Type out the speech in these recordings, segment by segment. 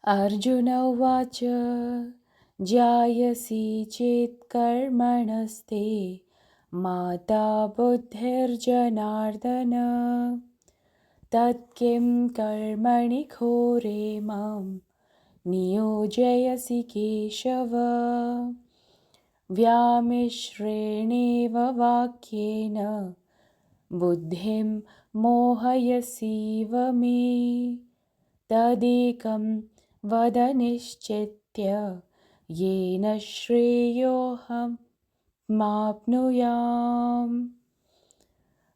अर्जुन उवाच जायसि चेत् कर्मणस्ते माता बुद्धिर्जनार्दन तत्किं कर्मणि घोरे मां नियोजयसि केशव। व्यामिश्रेणेव वाक्येन बुद्धिं मोहयसीव मे तदेकं वद निश्चित्य येन श्रेयोऽहं माप्नुयाम्।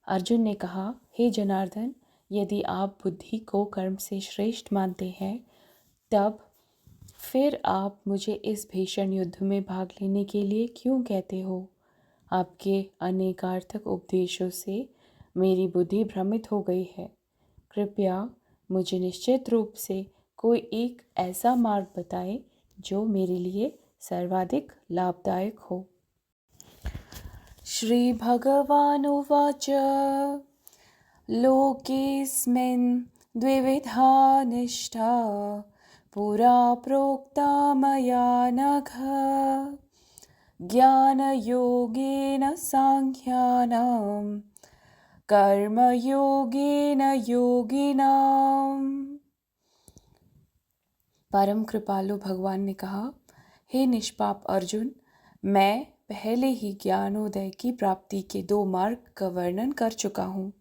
अर्जुन ने कहा, हे जनार्दन, यदि आप बुद्धि को कर्म से श्रेष्ठ मानते हैं तब फिर आप मुझे इस भीषण युद्ध में भाग लेने के लिए क्यों कहते हो? आपके अनेकार्थक उपदेशों से मेरी बुद्धि भ्रमित हो गई है। कृपया मुझे निश्चित रूप से कोई एक ऐसा मार्ग बताएं जो मेरे लिए सर्वाधिक लाभदायक हो। श्री भगवानुवाच लोकेऽस्मिन् द्विविधा निष्ठा पुरा प्रोक्ता मया नघ ज्ञानयोगेन साङ्ख्यानां कर्मयोगेन योगिनाम्। परम कृपालु भगवान ने कहा, हे निष्पाप अर्जुन, मैं पहले ही ज्ञानोदय की प्राप्ति के 2 मार्ग का वर्णन कर चुका हूँ।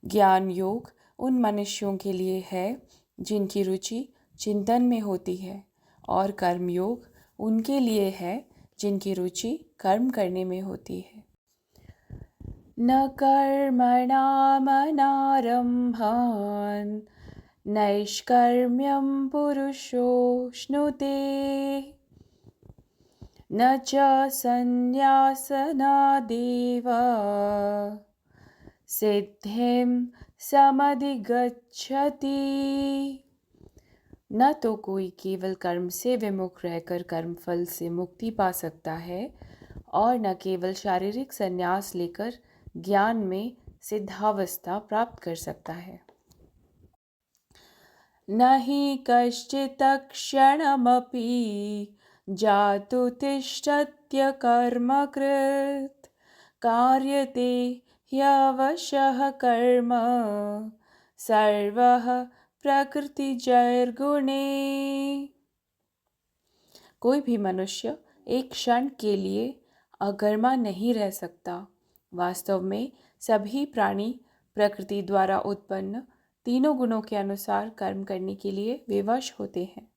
ज्ञान योग उन मनुष्यों के लिए है जिनकी रुचि चिंतन में होती है, और कर्म योग उनके लिए है जिनकी रुचि कर्म करने में होती है। न कर्मणामनारम्भान् नैष्कर्म्यं पुरुषोऽश्नुते न च सन्न्यासनादेव सिद्धिं समधिगच्छति। न तो कोई केवल कर्म से विमुख रहकर कर्मफल से मुक्ति पा सकता है और न केवल शारीरिक संन्यास लेकर ज्ञान में सिद्धावस्था प्राप्त कर सकता है। न हि कश्चित् क्षणमपि जातु तिष्ठत्य कर्मकृत् कार्यते ह्यवशः कर्म सर्वः प्रकृतिजैर्गुणे। कोई भी मनुष्य एक क्षण के लिए अकर्मा नहीं रह सकता। वास्तव में सभी प्राणी प्रकृति द्वारा उत्पन्न तीनों गुणों के अनुसार कर्म करने के लिए विवश होते हैं।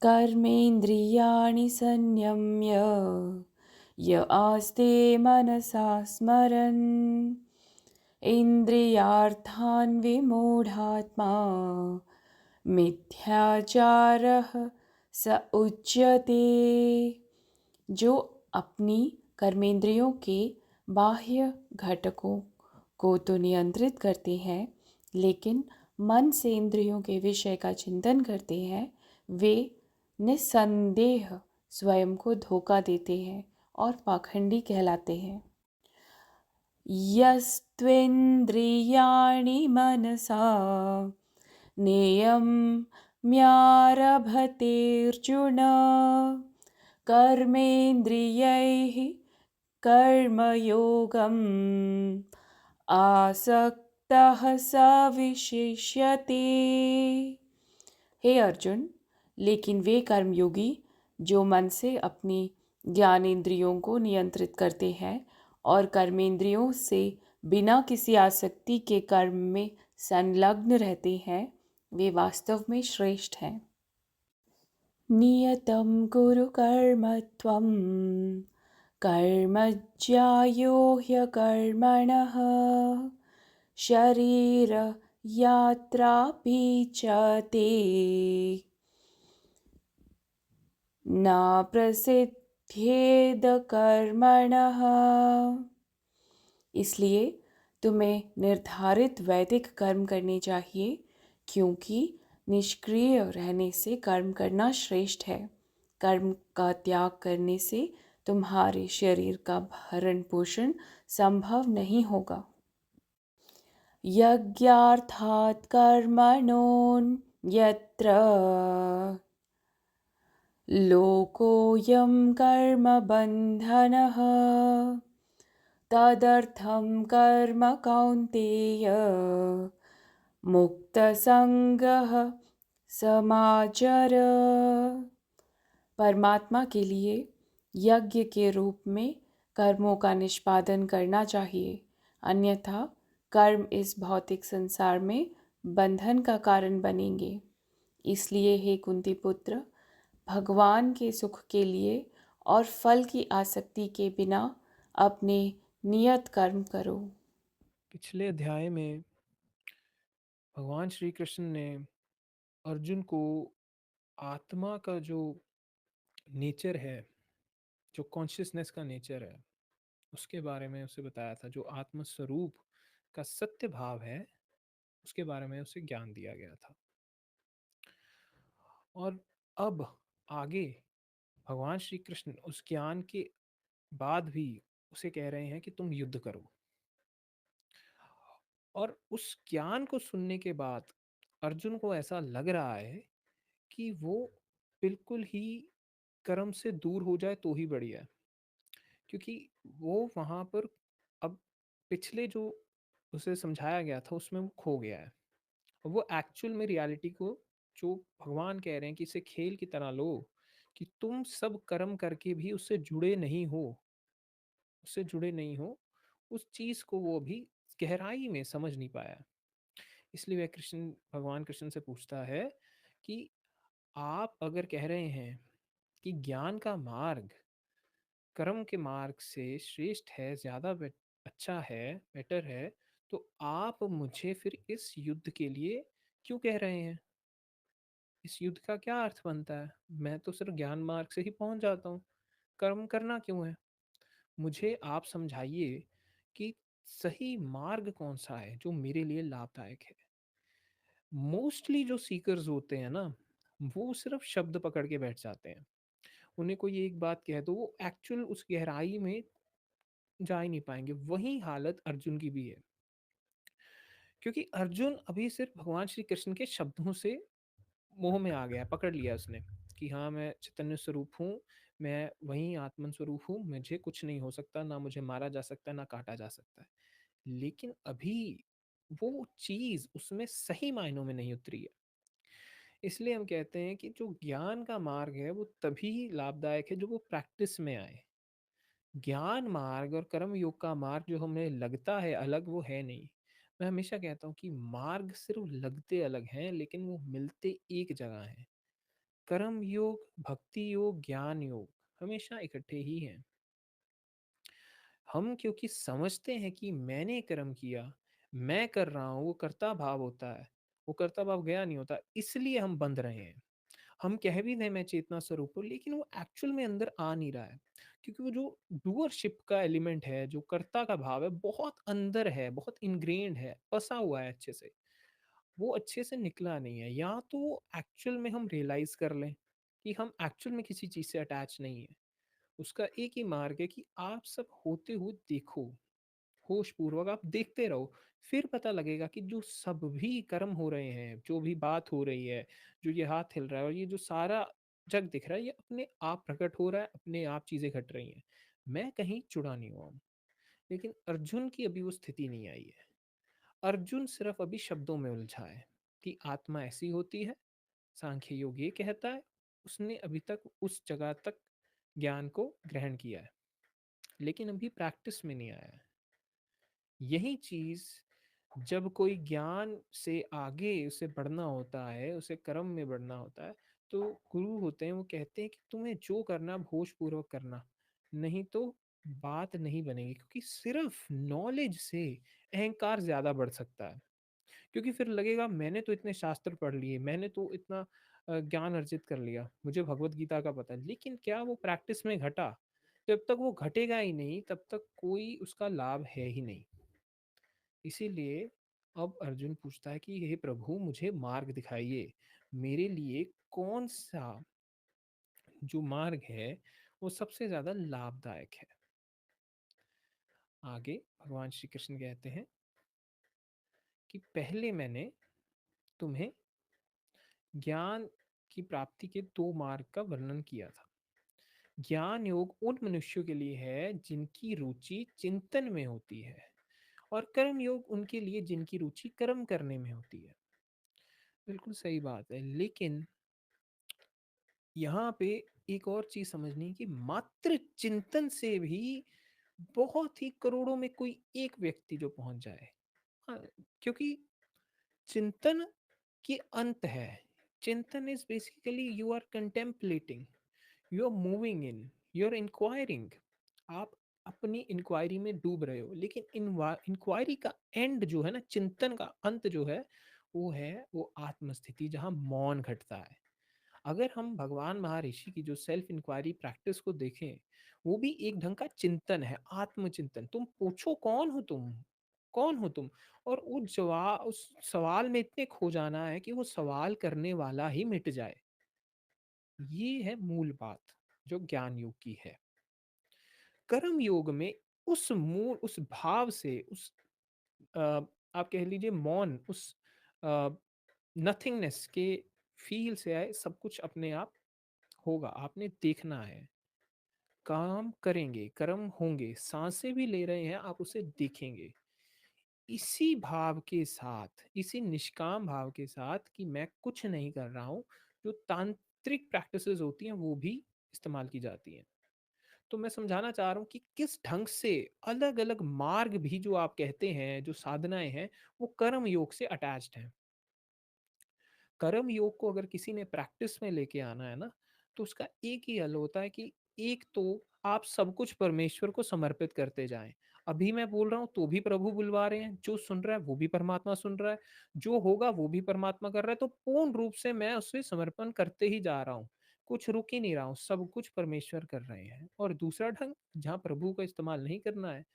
कर्मेन्द्रियाणि संयम्य य आस्ते मनसा स्मरन् इन्द्रियार्थान् विमूढात्मा मिथ्याचारः स उच्यते। जो अपनी कर्मेंद्रियों के बाह्य घटकों को तो नियंत्रित करते हैं, लेकिन मन से इंद्रियों के विषय का चिंतन करते हैं, वे निस्संदेह स्वयं को धोखा देते हैं और पाखंडी कहलाते हैं। यस्त्वेन्द्रियाणि मनसा नियम्यारभतेऽर्जुन कर्मेन्द्रियैः कर्मयोगम् आसक्तः स विशिष्यते। हे अर्जुन, लेकिन वे कर्मयोगी जो मन से अपनी ज्ञानेंद्रियों को नियंत्रित करते हैं और कर्मेंद्रियों से बिना किसी आसक्ति के कर्म में संलग्न रहते हैं, वे वास्तव में श्रेष्ठ हैं। नियतं कुरु कर्म त्वं कर्मज्यायो ह्यकर्मणः शरीरयात्रापि च ते न प्रसिद्ध्येद कर्मणः। इसलिए तुम्हें निर्धारित वैदिक कर्म करने चाहिए, क्योंकि निष्क्रिय रहने से कर्म करना श्रेष्ठ है। कर्म का त्याग करने से तुम्हारे शरीर का भरण पोषण संभव नहीं होगा। यज्ञार्थात् कर्मणोन् यत्र लोकोऽयं कर्मबन्धनः तदर्थं कर्म कौन्तेय मुक्तसंगः समाचर। परमात्मा के लिए यज्ञ के रूप में कर्मों का निष्पादन करना चाहिए, अन्यथा कर्म इस भौतिक संसार में बंधन का कारण बनेंगे। इसलिए हे कुंती पुत्र, भगवान के सुख के लिए और फल की आसक्ति के बिना अपने नियत कर्म करो। पिछले अध्याय में भगवान श्री कृष्ण ने अर्जुन को आत्मा का जो नेचर है, जो कॉन्शियसनेस का नेचर है, उसके बारे में उसे बताया था। जो आत्म स्वरूप का सत्य भाव है, उसके बारे में उसे ज्ञान दिया गया था। और अब आगे भगवान श्री कृष्ण उस ज्ञान के बाद भी उसे कह रहे हैं कि तुम युद्ध करो। और उस ज्ञान को सुनने के बाद अर्जुन को ऐसा लग रहा है कि वो बिल्कुल ही कर्म से दूर हो जाए तो ही बढ़िया है, क्योंकि वो वहां पर अब पिछले जो उसे समझाया गया था उसमें वो खो गया है। और वो एक्चुअल में रियलिटी को, जो भगवान कह रहे हैं कि इसे खेल की तरह लो, कि तुम सब कर्म करके भी उससे जुड़े नहीं हो, उस चीज को वो अभी गहराई में समझ नहीं पाया। इसलिए वह भगवान कृष्ण से पूछता है कि आप अगर कह रहे हैं कि ज्ञान का मार्ग कर्म के मार्ग से श्रेष्ठ है, ज्यादा अच्छा है, बेटर है, तो आप मुझे फिर इस युद्ध के लिए क्यों कह रहे हैं? इस युद्ध का क्या अर्थ बनता है? मैं तो सिर्फ ज्ञान मार्ग से ही पहुंच जाता हूँ, कर्म करना क्यों है? मुझे आप समझाइए कि सही मार्ग कौन सा है जो मेरे लिए लाभदायक है। मोस्टली जो सीकर्स होते हैं ना, वो सिर्फ शब्द पकड़ के बैठ जाते हैं। उन्हें कोई एक बात कह दो, वो एक्चुअल उस गहराई में जा ही नहीं पाएंगे। वही हालत अर्जुन की भी है, क्योंकि अर्जुन अभी सिर्फ भगवान श्री कृष्ण के शब्दों से मोह में आ गया, पकड़ लिया उसने कि हाँ मैं चैतन्य स्वरूप हूँ, मैं वही आत्मन स्वरूप हूँ, मुझे कुछ नहीं हो सकता, ना मुझे मारा जा सकता है, ना काटा जा सकता है। लेकिन अभी वो चीज उसमें सही मायनों में नहीं उतरी है। इसलिए हम कहते हैं कि जो ज्ञान का मार्ग है वो तभी लाभदायक है जो वो प्रैक्टिस में आए। ज्ञान मार्ग और कर्म योग का मार्ग जो हमें लगता है अलग, वो है नहीं। मैं हमेशा कहता हूँ कि मार्ग सिर्फ लगते अलग हैं, लेकिन वो मिलते एक जगह हैं। कर्म योग, भक्ति योग, ज्ञान योग हमेशा इकट्ठे ही हैं। हम क्योंकि समझते हैं कि मैंने कर्म किया, मैं कर रहा हूँ, वो कर्ता भाव होता है, वो कर्ता भाव गया नहीं होता, इसलिए हम बंध रहे हैं। हम कह भी दें मैं चेतना स्वरूप हूँ, लेकिन वो एक्चुअल में अंदर आ नहीं रहा है, क्योंकि वो जो डूअरशिप का एलिमेंट है, जो कर्ता का भाव है, बहुत अंदर है, बहुत इनग्रेन्ड है, बसा हुआ है अच्छे से। वो अच्छे से निकला नहीं है। या तो एक्चुअल में हम रियलाइज कर लें कि हम एक्चुअल में किसी चीज से अटैच नहीं है। उसका एक ही मार्ग है कि आप सब होते हुए देखो, होश पूर्वक आप देखते रहो। फिर पता लगेगा कि जो सब भी कर्म हो रहे हैं, जो भी बात हो रही है, जो ये हाथ हिल रहा है और ये जो सारा जग दिख रहा है, ये अपने आप प्रकट हो रहा है, अपने आप चीजें घट रही हैं। मैं कहीं जुड़ा नहीं हुआ हूं। लेकिन अर्जुन की अभी वो स्थिति नहीं आई है। अर्जुन सिर्फ अभी शब्दों में उलझा है कि आत्मा ऐसी होती है, सांख्य योग ये कहता है। उसने अभी तक उस जगह तक ज्ञान को ग्रहण किया है, लेकिन अभी प्रैक्टिस में नहीं आया है। यही चीज जब कोई ज्ञान से आगे उसे बढ़ना होता है, उसे कर्म में बढ़ना होता है, तो गुरु होते हैं वो कहते हैं कि तुम्हें जो करना होश पूर्वक करना, नहीं तो बात नहीं बनेगी। क्योंकि सिर्फ नॉलेज से अहंकार ज्यादा बढ़ सकता है। क्योंकि फिर लगेगा मैंने तो इतने शास्त्र पढ़ लिए, मैंने तो इतना ज्ञान अर्जित कर लिया, मुझे भगवत गीता का पता है, लेकिन क्या वो प्रैक्टिस में घटा? जब तक वो घटेगा ही नहीं, तब तक कोई उसका लाभ है ही नहीं। इसीलिए अब अर्जुन पूछता है कि हे प्रभु, मुझे मार्ग दिखाइए, मेरे लिए कौन सा जो मार्ग है वो सबसे ज्यादा लाभदायक है। आगे भगवान श्री कृष्ण कहते हैं कि पहले मैंने तुम्हें ज्ञान की प्राप्ति के 2 मार्ग का वर्णन किया था। ज्ञान योग उन मनुष्यों के लिए है जिनकी रुचि चिंतन में होती है, और कर्म योग उनके लिए जिनकी रुचि कर्म करने में होती है। बिल्कुल सही बात है, लेकिन यहाँ पे एक और चीज समझनी कि मात्र चिंतन से भी बहुत ही करोड़ों में कोई एक व्यक्ति जो पहुंच जाए। हाँ, क्योंकि चिंतन की अंत है। चिंतन is basically you are contemplating, you are moving in, you are inquiring. आप अपनी इंक्वायरी में डूब रहे हो, लेकिन इंक्वायरी का एंड जो है ना, चिंतन का अंत जो है वो आत्मस्थिति, जहाँ मौन घटता है। अगर हम भगवान महर्षि की जो सेल्फ इंक्वायरी प्रैक्टिस को देखें, वो भी एक ढंग का चिंतन है, आत्मचिंतन। तुम पूछो कौन हो तुम, कौन हो तुम, और वो जवाब उस सवाल में इतने खो जाना है कि वो सवाल करने वाला ही मिट जाए। ये है मूल बात जो ज्ञान योग की है। कर्म योग में उस मूल, उस भाव से, उस अ, आप कह लीजिए मौन, उस नथिंगनेस के फील से आए, सब कुछ अपने आप होगा। आपने देखना है, काम करेंगे, कर्म होंगे, सांसें भी ले रहे हैं, आप उसे देखेंगे। इसी भाव के साथ, इसी निष्काम भाव के साथ कि मैं कुछ नहीं कर रहा हूँ, जो तांत्रिक प्रैक्टिसेस होती हैं वो भी इस्तेमाल की जाती हैं। तो मैं समझाना चाह रहा हूँ कि किस ढंग से अलग अलग मार्ग भी जो आप कहते हैं, जो साधनाएं हैं, वो कर्म योग से अटैच्ड हैं। कर्म योग को अगर किसी ने प्रैक्टिस में लेके आना है ना, तो उसका एक ही हल होता है कि एक तो आप सब कुछ परमेश्वर को समर्पित करते जाएं। अभी मैं बोल रहा हूँ तो भी प्रभु बुलवा रहे हैं, जो सुन रहा है वो भी परमात्मा सुन रहा है, जो होगा वो भी परमात्मा कर रहा है। तो पूर्ण रूप से मैं उससे समर्पण करते ही जा रहा हूँ, कुछ रुक ही नहीं रहा हूँ, सब कुछ परमेश्वर कर रहे हैं। और दूसरा ढंग, जहाँ प्रभु का इस्तेमाल नहीं करना है,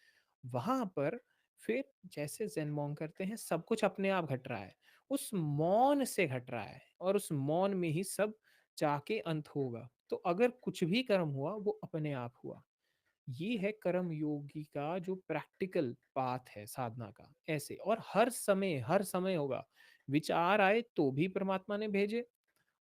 वहां पर फिर जैसे ज़ेन मॉन्क करते हैं, सब कुछ अपने आप घट रहा है, उस मौन से घट रहा है, और उस मौन में ही सब जाके अंत होगा। तो अगर कुछ भी कर्म हुआ वो अपने आप हुआ। ये है कर्म योगी का जो प्रैक्टिकल पाथ है साधना का, ऐसे। और हर समय होगा। विचार आए तो भी परमात्मा ने भेजे,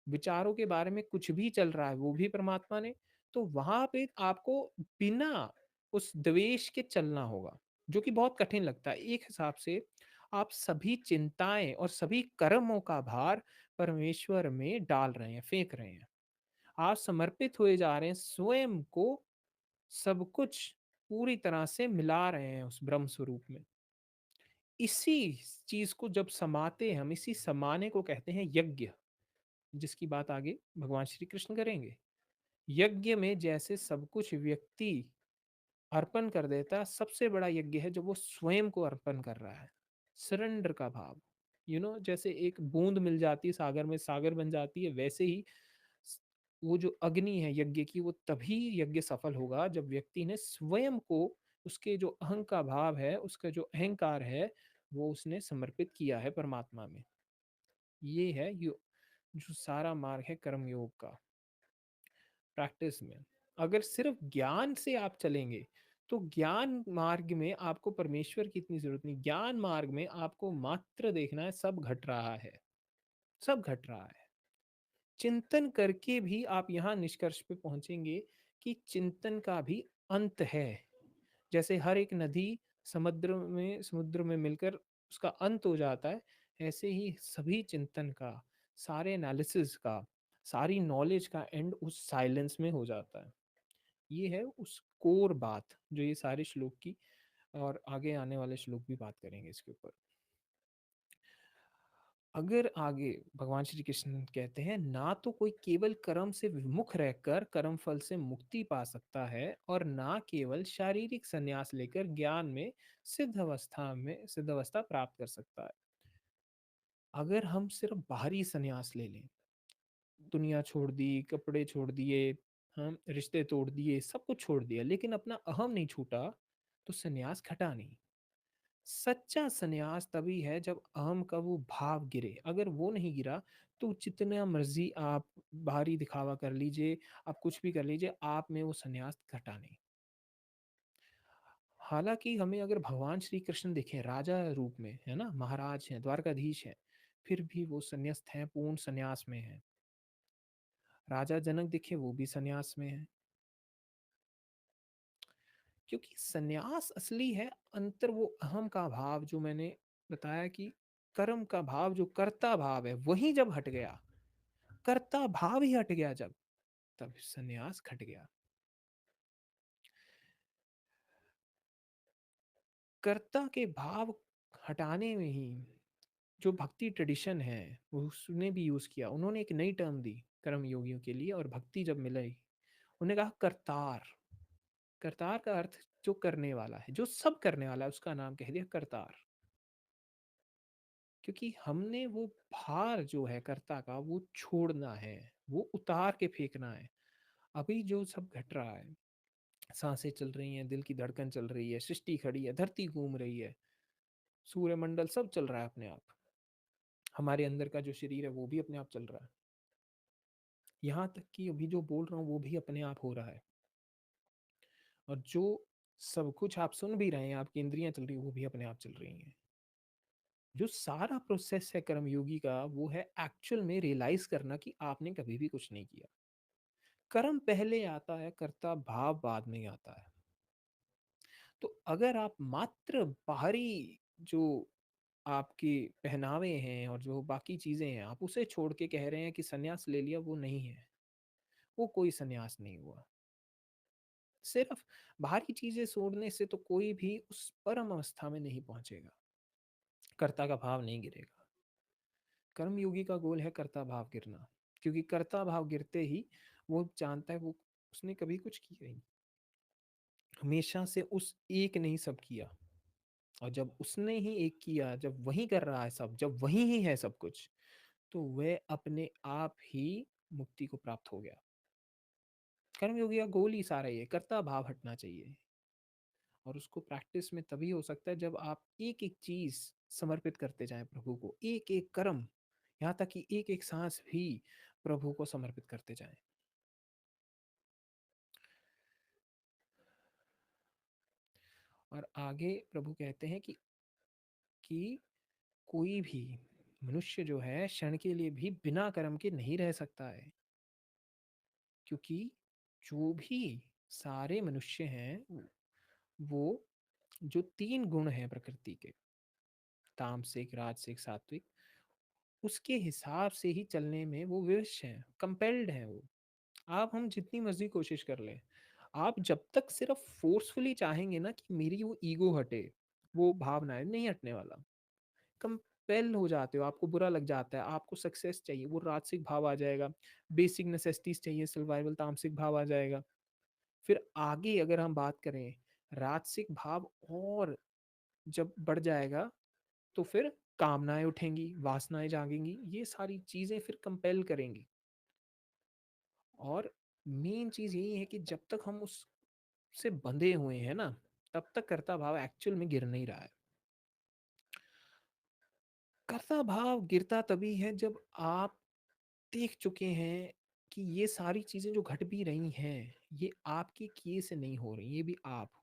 विचारों के बारे में कुछ भी चल रहा है वो भी परमात्मा ने। तो वहां पे आपको बिना उस द्वेष के चलना होगा, जो कि बहुत कठिन लगता है। एक हिसाब से आप सभी चिंताएं और सभी कर्मों का भार परमेश्वर में डाल रहे हैं, फेंक रहे हैं। आप समर्पित हुए जा रहे हैं, स्वयं को सब कुछ पूरी तरह से मिला रहे हैं उस ब्रह्म स्वरूप में। इसी चीज को जब समाते हैं हम, इसी समाने को कहते हैं यज्ञ, जिसकी बात आगे भगवान श्री कृष्ण करेंगे। यज्ञ में जैसे सब कुछ व्यक्ति अर्पण कर देता है, सबसे बड़ा यज्ञ है जब वो स्वयं को अर्पण कर रहा है, सरेंडर का भाव। जैसे एक बूंद मिल जाती है सागर में, सागर बन जाती है, वैसे ही स- वो जो अग्नि है यज्ञ की, वो तभी यज्ञ सफल होगा जब व्यक्ति ने स्वयं को, उसके जो अहं का भाव है, उसका जो अहंकार है, वो उसने समर्पित किया है परमात्मा में। ये है जो सारा मार्ग है कर्म योग का प्रैक्टिस में। अगर सिर्फ ज्ञान से आप चलेंगे, तो ज्ञान मार्ग में आपको परमेश्वर की इतनी जरूरत नहीं। ज्ञान मार्ग में आपको मात्र देखना है सब घट रहा है, सब घट रहा है। चिंतन करके भी आप यहाँ निष्कर्ष पे पहुंचेंगे कि चिंतन का भी अंत है। जैसे हर एक नदी समुद्र में मिलकर उसका अंत हो जाता है, ऐसे ही सभी चिंतन का, सारे एनालिसिस का, सारी नॉलेज का एंड उस साइलेंस में हो जाता है। ये है उस कोर बात जो ये सारे श्लोक की, और आगे आने वाले श्लोक भी बात करेंगे इसके ऊपर। अगर आगे भगवान श्री कृष्ण कहते हैं, ना तो कोई केवल कर्म से विमुख रहकर कर्म फल से मुक्ति पा सकता है, और ना केवल शारीरिक संन्यास लेकर ज्ञान में सिद्ध अवस्था प्राप्त कर सकता है। अगर हम सिर्फ बाहरी संन्यास ले लें, दुनिया छोड़ दी, कपड़े छोड़ दिए, हम रिश्ते तोड़ दिए, सब कुछ छोड़ दिया, लेकिन अपना अहम नहीं छूटा, तो संन्यास घटा नहीं। सच्चा संन्यास तभी है जब अहम का वो भाव गिरे। अगर वो नहीं गिरा, तो जितना मर्जी आप बाहरी दिखावा कर लीजिए, आप कुछ भी कर लीजिए, आप में वो संन्यास घटा नहीं। हालांकि हमें अगर भगवान श्री कृष्ण देखें राजा रूप में, है ना, महाराज हैं, द्वारकाधीश हैं, फिर भी वो संन्यास्त हैं, पूर्ण संन्यास में हैं। राजा जनक देखिए वो भी संन्यास में है, क्योंकि संन्यास असली है अंतर वो अहम का भाव जो मैंने बताया कि कर्म का भाव जो कर्ता भाव है वही जब हट गया, कर्ता भाव ही हट गया जब, तब संन्यास घट गया। कर्ता के भाव हटाने में ही जो भक्ति ट्रेडिशन है उसने भी यूज किया, उन्होंने एक नई टर्म दी कर्म योगियों के लिए, और भक्ति जब मिली उन्होंने कहा करतार। करतार का अर्थ जो करने वाला है, जो सब करने वाला है, उसका नाम कह दिया करतार। क्योंकि हमने वो भार जो है कर्ता का वो छोड़ना है, वो उतार के फेंकना है। अभी जो सब घट रहा है, सांसें चल रही हैं, दिल की धड़कन चल रही है, सृष्टि खड़ी है, धरती घूम रही है, सूर्यमंडल सब चल रहा है अपने आप, हमारे अंदर का जो शरीर है वो भी अपने आप चल रहा है, यहाँ तक कि अभी जो बोल रहा हूँ वो भी अपने आप हो रहा है, और जो सब कुछ आप सुन भी रहे हैं, आपकी इंद्रियां चल रही है वो भी अपने आप चल रही हैं। जो सारा प्रोसेस है कर्मयोगी का वो है एक्चुअल में रियलाइज करना कि आपने कभी भी कुछ नहीं किया। कर्म पहले आता है, कर्ता भाव बाद में आता है। तो अगर आप मात्र बाहरी जो आपके पहनावे हैं और जो बाकी चीजें हैं आप उसे छोड़ के कह रहे हैं कि सन्यास ले लिया, वो नहीं है, वो कोई सन्यास नहीं हुआ। सिर्फ बाहरी चीजें छोड़ने से तो कोई भी उस परम अवस्था में नहीं पहुंचेगा, कर्ता का भाव नहीं गिरेगा। कर्मयोगी का गोल है कर्ता भाव गिरना, क्योंकि कर्ता भाव गिरते ही वो जानता है वो उसने कभी कुछ किया ही नहीं, हमेशा से उस एक ने ही सब किया, और जब उसने ही एक किया, जब वही कर रहा है सब, जब वही ही है सब कुछ, तो वह अपने आप ही मुक्ति को प्राप्त हो गया। कर्मयोगी का गोल ही सारा ये कर्ता भाव हटना चाहिए, और उसको प्रैक्टिस में तभी हो सकता है जब आप एक एक चीज समर्पित करते जाएं प्रभु को, एक एक कर्म, यहाँ तक कि एक एक सांस भी प्रभु को समर्पित करते जाएं। और आगे प्रभु कहते हैं कि कोई भी मनुष्य जो है क्षण के लिए भी बिना कर्म के नहीं रह सकता है, क्योंकि जो भी सारे मनुष्य हैं वो जो तीन गुण हैं प्रकृति के, तामसिक राजसिक सात्विक, उसके हिसाब से ही चलने में वो विवश हैं, कंपेल्ड हैं वो। आप हम जितनी मर्जी कोशिश कर लें, आप जब तक सिर्फ फोर्सफुली चाहेंगे ना कि मेरी वो ईगो हटे, वो भावना है, नहीं हटने वाला। कंपेल हो जाते हो, आपको बुरा लग जाता है, आपको सक्सेस चाहिए, वो राजसिक भाव आ जाएगा। बेसिक नेसेसिटीज चाहिए, सर्वाइवल, तामसिक भाव आ जाएगा। फिर आगे अगर हम बात करें, राजसिक भाव और जब बढ़ जाएगा तो फिर कामनाएं उठेंगी, वासनाएं जागेंगी, ये सारी चीजें फिर कंपेल करेंगी। और मेन चीज यही है कि जब तक हम उससे बंधे हुए हैं ना, तब तक कर्ता भाव एक्चुअल में गिर नहीं रहा है। कर्ता भाव गिरता तभी है जब आप देख चुके हैं कि ये सारी चीजें जो घट भी रही हैं ये आपके किए से नहीं हो रही, ये भी आप हो।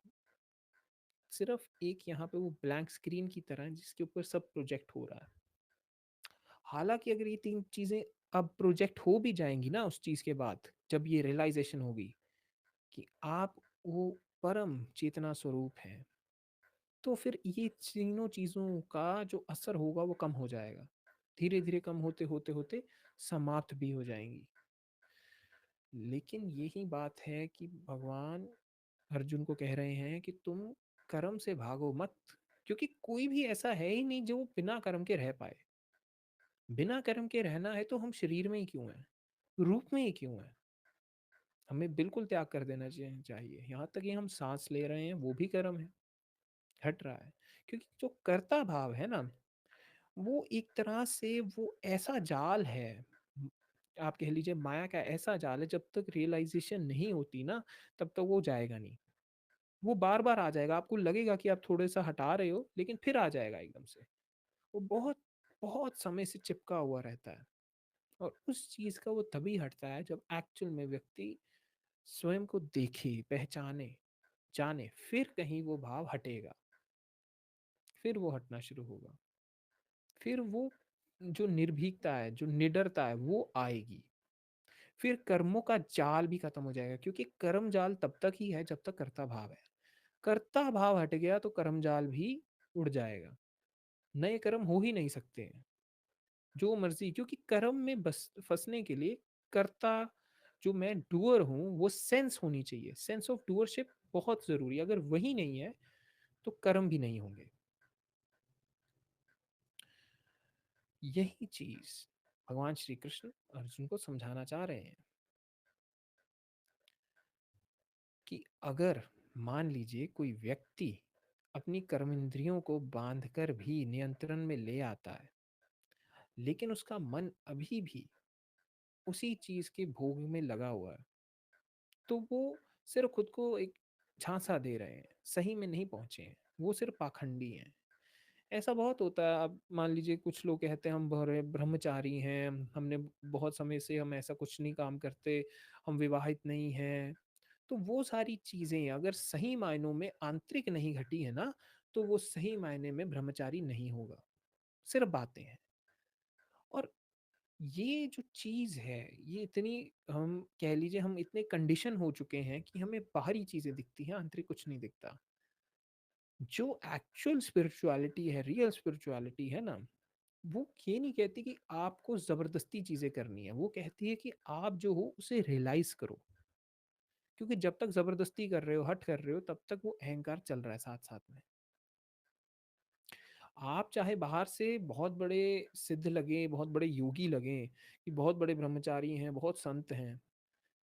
सिर्फ एक यहाँ पे वो ब्लैंक स्क्रीन की तरह है जिसके ऊपर सब प्रोजेक्ट हो रहा है। हालांकि अगर ये तीन चीजें अब प्रोजेक्ट हो भी जाएंगी ना उस चीज के बाद, जब ये रियलाइजेशन होगी कि आप वो परम चेतना स्वरूप हैं, तो फिर ये तीनों चीजों का जो असर होगा वो कम हो जाएगा, धीरे धीरे कम होते होते होते समाप्त भी हो जाएंगी। लेकिन यही बात है कि भगवान अर्जुन को कह रहे हैं कि तुम कर्म से भागो मत, क्योंकि कोई भी ऐसा है ही नहीं जो बिना कर्म के रह पाए। बिना कर्म के रहना है तो हम शरीर में ही क्यों है, रूप में ही क्यों है, हमें बिल्कुल त्याग कर देना चाहिए। यहाँ तक कि हम सांस ले रहे हैं वो भी कर्म है, हट रहा है। क्योंकि जो कर्ता भाव है ना, वो एक तरह से वो ऐसा जाल है, आप कह लीजिए माया का ऐसा जाल है, जब तक रियलाइजेशन नहीं होती ना तब तक वो जाएगा नहीं। वो बार बार आ जाएगा, आपको लगेगा कि आप थोड़े सा हटा रहे हो लेकिन फिर आ जाएगा एकदम से। वो बहुत बहुत समय से चिपका हुआ रहता है, और उस चीज का वो तभी हटता है जब एक्चुअल में व्यक्ति स्वयं को देखे, पहचाने, जाने, फिर कहीं वो भाव हटेगा, फिर वो हटना शुरू होगा, फिर वो जो निर्भीकता है, जो निडरता है, वो आएगी। फिर कर्मों का जाल भी खत्म हो जाएगा, क्योंकि कर्म जाल तब तक ही है जब तक कर्ता भाव है। कर्ता भाव हट गया तो कर्म जाल भी उड़ जाएगा, नए कर्म हो ही नहीं सकते हैं। जो मर्जी, क्योंकि कर्म में बस फंसने के लिए कर्ता, जो मैं डूअर हूँ, वो सेंस होनी चाहिए। सेंस ऑफ डूअरशिप बहुत जरूरी है। अगर वही नहीं है तो कर्म भी नहीं होंगे। यही चीज भगवान श्री कृष्ण अर्जुन को समझाना चाह रहे हैं कि अगर मान लीजिए कोई व्यक्ति अपनी कर्म इंद्रियों को बांधकर भी नियंत्रण में ले आता है, लेकिन उसका मन अभी भी उसी चीज के भोग में लगा हुआ है, तो वो सिर्फ खुद को एक झांसा दे रहे हैं, सही में नहीं पहुंचे हैं, वो सिर्फ पाखंडी हैं। ऐसा बहुत होता है। अब मान लीजिए कुछ लोग कहते हैं हम बड़े ब्रह्मचारी हैं, हमने बहुत समय से हम ऐसा कुछ नहीं काम करते, हम विवाहित नहीं हैं। तो वो सारी चीजें अगर सही मायनों में आंतरिक नहीं घटी है ना, तो वो सही मायने में ब्रह्मचारी नहीं होगा, सिर्फ बातें हैं। और ये जो चीज है, ये इतनी, हम कह लीजिए हम इतने कंडीशन हो चुके हैं कि हमें बाहरी चीजें दिखती हैं, आंतरिक कुछ नहीं दिखता। जो एक्चुअल स्पिरिचुअलिटी है, रियल स्पिरिचुअलिटी है ना, वो ये नहीं कहती कि आपको जबरदस्ती चीजें करनी है, वो कहती है कि आप जो हो उसे रियलाइज करो। क्योंकि जब तक जबरदस्ती कर रहे हो, हट कर रहे हो, तब तक वो अहंकार चल रहा है साथ साथ में। आप चाहे बाहर से बहुत बड़े सिद्ध लगे, बहुत बड़े योगी लगे, कि बहुत बड़े ब्रह्मचारी हैं, बहुत संत हैं,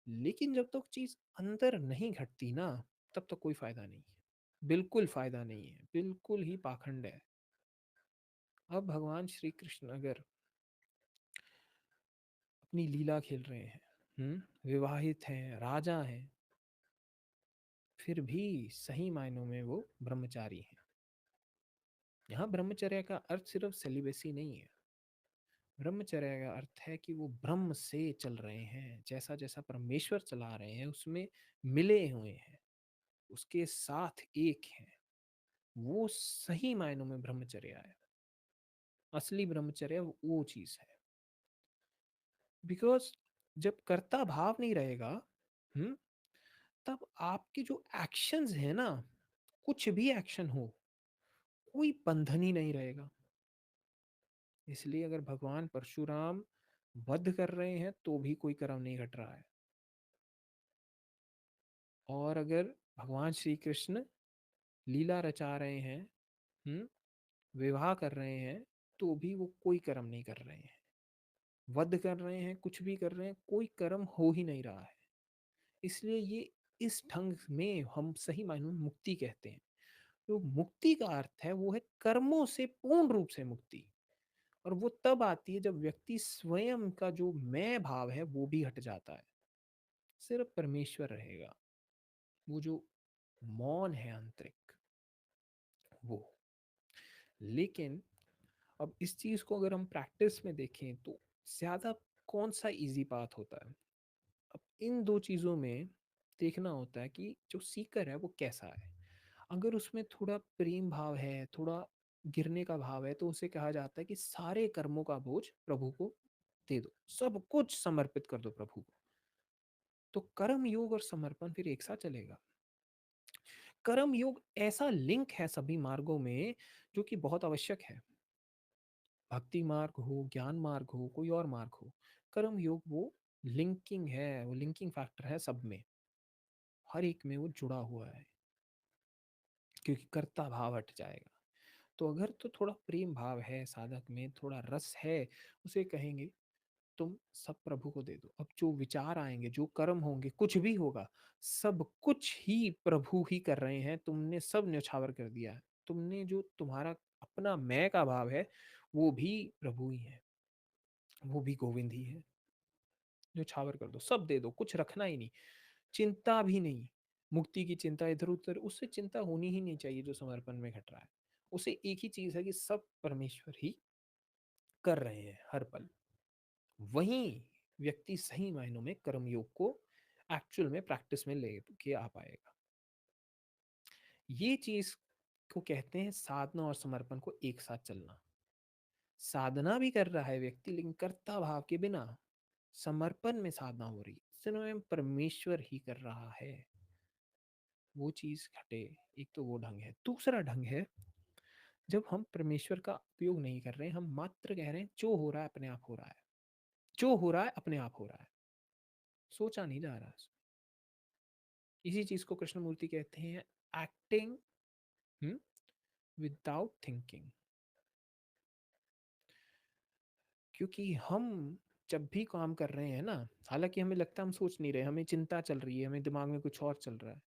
लेकिन जब तक चीज अंदर नहीं घटती ना, तब तक कोई फायदा नहीं है। बिल्कुल फायदा नहीं है, बिल्कुल ही पाखंड है। अब भगवान श्री कृष्ण अगर अपनी लीला खेल रहे हैं, विवाहित हैं, राजा हैं, फिर भी सही मायनों में वो ब्रह्मचारी हैं। यहाँ ब्रह्मचर्य का अर्थ सिर्फ सेलिबेसी नहीं है। ब्रह्मचर्य का अर्थ है कि वो ब्रह्म से चल रहे हैं, जैसा जैसा परमेश्वर चला रहे हैं उसमें मिले हुए हैं, उसके साथ एक हैं। वो सही मायनों में ब्रह्मचर्य है। असली ब्रह्मचर्य वो चीज है। बिकॉज जब कर्ता भाव नहीं रहेगा, हम्म तब आपके जो एक्शंस है ना, कुछ भी एक्शन हो, कोई बंधन ही नहीं रहेगा। इसलिए अगर भगवान परशुराम वध कर रहे हैं तो भी कोई कर्म नहीं घट रहा है, और अगर भगवान श्री कृष्ण लीला रचा रहे हैं, हम्म विवाह कर रहे हैं, तो भी वो कोई कर्म नहीं कर रहे हैं। वध कर रहे हैं, कुछ भी कर रहे हैं, कोई कर्म हो ही नहीं रहा है। इसलिए ये इस ढंग में हम सही मायनों में मुक्ति कहते हैं। जो मुक्ति का अर्थ है वो है कर्मों से पूर्ण रूप से मुक्ति। और वो तब आती है जब व्यक्ति स्वयं का जो मैं भाव है वो भी हट जाता है, सिर्फ परमेश्वर रहेगा। वो जो मौन है आंतरिक, वो। लेकिन अब इस चीज को अगर हम प्रैक्टिस में देखें तो ज्यादा कौन सा इजी पाथ होता है? अब इन दो चीजों में देखना होता है कि जो सीकर है वो कैसा है। अगर उसमें थोड़ा प्रेम भाव है, थोड़ा गिरने का भाव है, तो उसे कहा जाता है कि सारे कर्मों का बोझ प्रभु को दे दो, सब कुछ समर्पित कर दो प्रभु को। तो कर्म योग और समर्पण फिर एक साथ चलेगा। कर्म योग ऐसा लिंक है सभी मार्गों में जो कि बहुत आवश्यक है। भक्ति मार्ग हो, ज्ञान मार्ग हो, कोई और मार्ग हो, कर्म योग वो लिंकिंग है, वो लिंकिंग फैक्टर है सब में। हर एक में वो जुड़ा हुआ है, क्योंकि कर्ता भाव हट जाएगा। तो अगर तो थोड़ा प्रेम भाव है साधक में, थोड़ा रस है, उसे कहेंगे तुम सब प्रभु को दे दो। अब जो विचार आएंगे, जो कर्म होंगे, कुछ भी होगा, सब कुछ ही प्रभु ही कर रहे हैं, तुमने सब न्यौछावर कर दिया है। तुमने जो तुम्हारा अपना मैं का भाव है वो भी प्रभु ही है, वो भी गोविंद ही है। न्यौछावर कर दो, सब दे दो, कुछ रखना ही नहीं, चिंता भी नहीं। मुक्ति की चिंता इधर उधर, उससे चिंता होनी ही नहीं चाहिए जो समर्पण में घट रहा है। उसे एक ही चीज है कि सब परमेश्वर ही कर रहे हैं हर पल। वहीं व्यक्ति सही मायनों में कर्मयोग को एक्चुअल में प्रैक्टिस में लेके आ पाएगा। ये चीज को कहते हैं साधना और समर्पण को एक साथ चलना। साधना भी कर रहा है व्यक्ति, लेकिन कर्ता भाव के बिना समर्पण में साधना हो रही है, स्वयं परमेश्वर ही कर रहा है। वो चीज घटे। एक तो वो ढंग है। दूसरा ढंग है, जब हम परमेश्वर का उपयोग नहीं कर रहे हैं, हम मात्र कह रहे हैं जो हो रहा है अपने आप हो रहा है, जो हो रहा है अपने आप हो रहा है, सोचा नहीं जा रहा। इसी चीज को कृष्णमूर्ति कहते हैं एक्टिंग विदाउट थिंकिंग। क्योंकि हम जब भी काम कर रहे हैं ना, हालांकि हमें लगता है हम सोच नहीं रहे, हमें चिंता चल रही है, हमें दिमाग में कुछ और चल रहा है,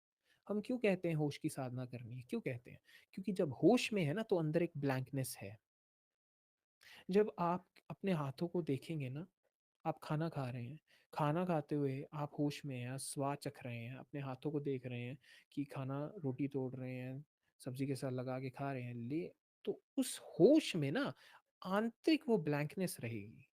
हम क्यों कहते हैं होश की साधना करनी है? क्यों कहते हैं? क्योंकि जब होश में है ना, तो अंदर एक ब्लैंकनेस है। जब आप अपने हाथों को देखेंगे ना, आप खाना खा रहे हैं, खाना खाते हुए आप होश में हैं, स्वाद चख रहे हैं, अपने हाथों को देख रहे हैं कि खाना रोटी तोड़ रहे हैं, सब्जी के साथ लगा के खा रहे हैं, ले, तो उस होश में ना आंतरिक वो ब्लैंकनेस रहेगी।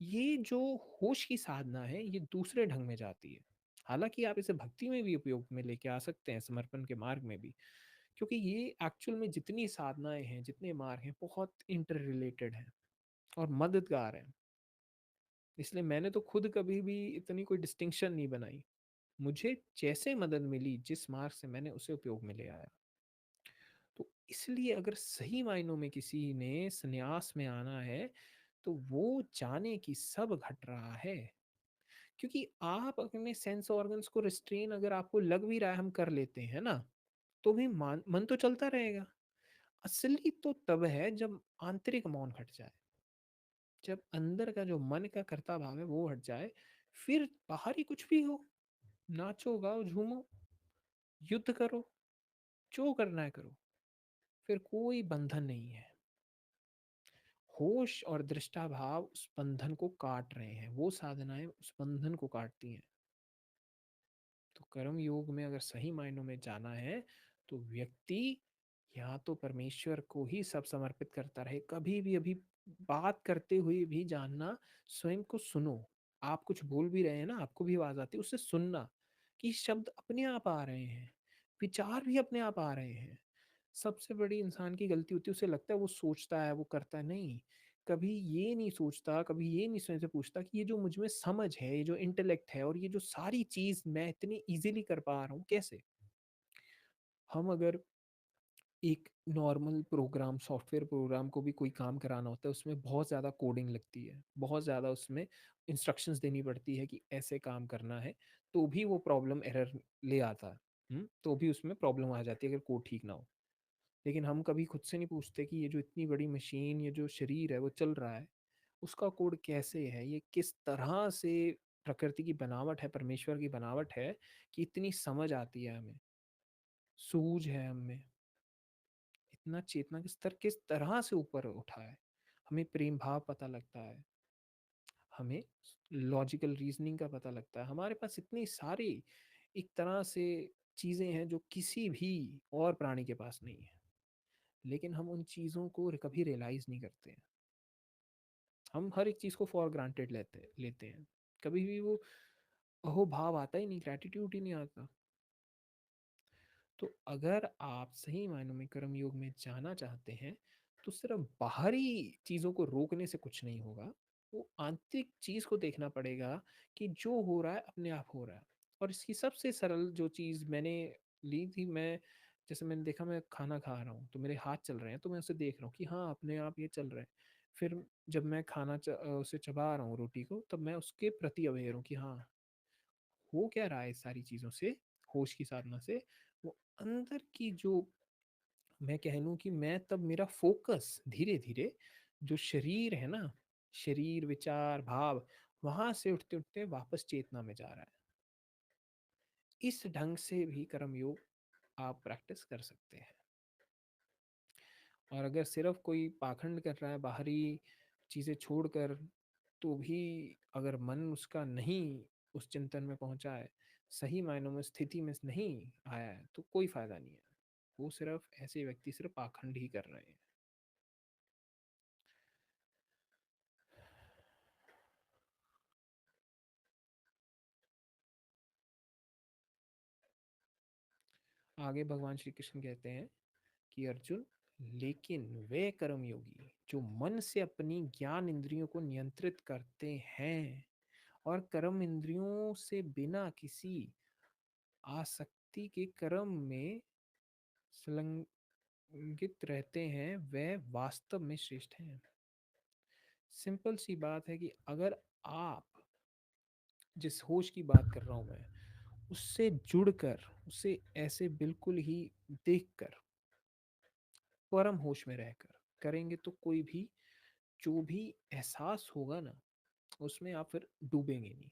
ये जो होश की साधना है, ये दूसरे ढंग में जाती है। हालांकि आप इसे भक्ति में भी उपयोग में लेके आ सकते हैं, समर्पण के मार्ग में भी, क्योंकि ये एक्चुअल में जितनी साधनाएं हैं, जितने मार्ग हैं, बहुत इंटर रिलेटेड हैं और मददगार हैं। इसलिए मैंने तो खुद कभी भी इतनी कोई डिस्टिंक्शन नहीं बनाई। मुझे जैसे मदद मिली, जिस मार्ग से, मैंने उसे उपयोग में ले आया। तो इसलिए अगर सही मायनों में किसी ने संन्यास में आना है, तो वो जाने की सब घट रहा है। क्योंकि आप अपने सेंस ऑर्गन्स को रिस्ट्रेन, अगर आपको लग भी रहा है हम कर लेते हैं ना, तो भी मन तो चलता रहेगा। असली तो तब है जब आंतरिक मौन हट जाए, जब अंदर का जो मन का कर्ता भाव है वो हट जाए। फिर बाहरी कुछ भी हो, नाचो गाओ झूमो, युद्ध करो, जो करना है करो, फिर कोई बंधन नहीं है। होश और दृष्टा भाव उस बंधन को काट रहे हैं, वो साधनाएं उस बंधन को काटती हैं। तो कर्म योग में अगर सही मायनों में जाना है, तो व्यक्ति या तो परमेश्वर को ही सब समर्पित करता रहे, कभी भी अभी बात करते हुए भी जानना, स्वयं को सुनो। आप कुछ बोल भी रहे हैं ना, आपको भी आवाज आती है, उससे सुनना कि शब्द अपने आप आ रहे हैं, विचार भी अपने आप आ रहे हैं। सबसे बड़ी इंसान की गलती होती है, उसे लगता है वो सोचता है, वो करता है, नहीं। कभी ये नहीं सोचता, कभी ये नहीं स्वयं से पूछता कि ये जो मुझ में समझ है, ये जो इंटेलेक्ट है, और ये जो सारी चीज मैं इतनी इजीली कर पा रहा हूँ, कैसे? हम अगर एक नॉर्मल प्रोग्राम, सॉफ्टवेयर प्रोग्राम को भी कोई काम कराना होता है, उसमें बहुत ज़्यादा कोडिंग लगती है, बहुत ज़्यादा उसमें इंस्ट्रक्शंस देनी पड़ती है कि ऐसे काम करना है, तो भी वो प्रॉब्लम एरर ले आता है। तो भी उसमें प्रॉब्लम आ जाती है अगर कोड ठीक ना हो। लेकिन हम कभी खुद से नहीं पूछते कि ये जो इतनी बड़ी मशीन, ये जो शरीर है वो चल रहा है, उसका कोड कैसे है, ये किस तरह से प्रकृति की बनावट है, परमेश्वर की बनावट है, कि इतनी समझ आती है हमें, सूझ है हमें, इतना चेतना का स्तर किस तरह से ऊपर उठा है, हमें प्रेम भाव पता लगता है, हमें लॉजिकल रीजनिंग का पता लगता है, हमारे पास इतनी सारी एक तरह से चीज़ें हैं जो किसी भी और प्राणी के पास नहीं है। लेकिन हम उन चीज़ों को कभी रियलाइज़ नहीं करते हैं। हम हर एक चीज़ को फॉर ग्रांटेड लेते लेते हैं। कभी भी वो अहोभाव आता ही नहीं, ग्रैटिट्यूड ही नहीं आता। तो अगर आप सही मायनों में कर्म योग में जाना चाहते हैं, तो सिर्फ बाहरी चीज़ों को रोकने से कुछ नहीं होगा। वो आंतरिक चीज़ को देखना पड़ेगा कि जो हो रहा है अपने आप हो रहा है। और इसकी सबसे सरल जो चीज़ मैंने ली थी, मैं जैसे मैंने देखा मैं खाना खा रहा हूँ तो मेरे हाथ चल रहे हैं, तो मैं उसे देख रहा हूँ कि हाँ अपने आप ये चल रहा है। फिर जब मैं उसे चबा रहा हूँ रोटी को, तब मैं उसके प्रति अवेयर हूँ कि हाँ हो क्या रहा है इस सारी चीज़ों से, होश की साधना से। वो अंदर की जो, मैं कह लूँ कि मैं तब मेरा फोकस धीरे धीरे जो शरीर है ना, शरीर विचार भाव, वहां से उठते उठते वापस चेतना में जा रहा है। इस ढंग से भी कर्म योग आप प्रैक्टिस कर सकते हैं। और अगर सिर्फ कोई पाखंड कर रहा है बाहरी चीज़ें छोड़कर, तो भी अगर मन उसका नहीं उस चिंतन में पहुंचा है, सही मायनों में स्थिति में नहीं आया है, तो कोई फायदा नहीं है। वो सिर्फ ऐसे व्यक्ति सिर्फ पाखंड ही कर रहे हैं। आगे भगवान श्री कृष्ण कहते हैं कि अर्जुन, लेकिन वे कर्मयोगी जो मन से अपनी ज्ञान इंद्रियों को नियंत्रित करते हैं और कर्म इंद्रियों से बिना किसी आसक्ति के कर्म में संलग्नित रहते हैं, वह वास्तव में श्रेष्ठ हैं। सिंपल सी बात है कि अगर आप, जिस होश की बात कर रहा हूं मैं, उससे जुड़कर, उसे ऐसे बिल्कुल ही देखकर, परम होश में रहकर करेंगे तो कोई भी जो भी एहसास होगा ना, उसमें आप फिर डूबेंगे नहीं।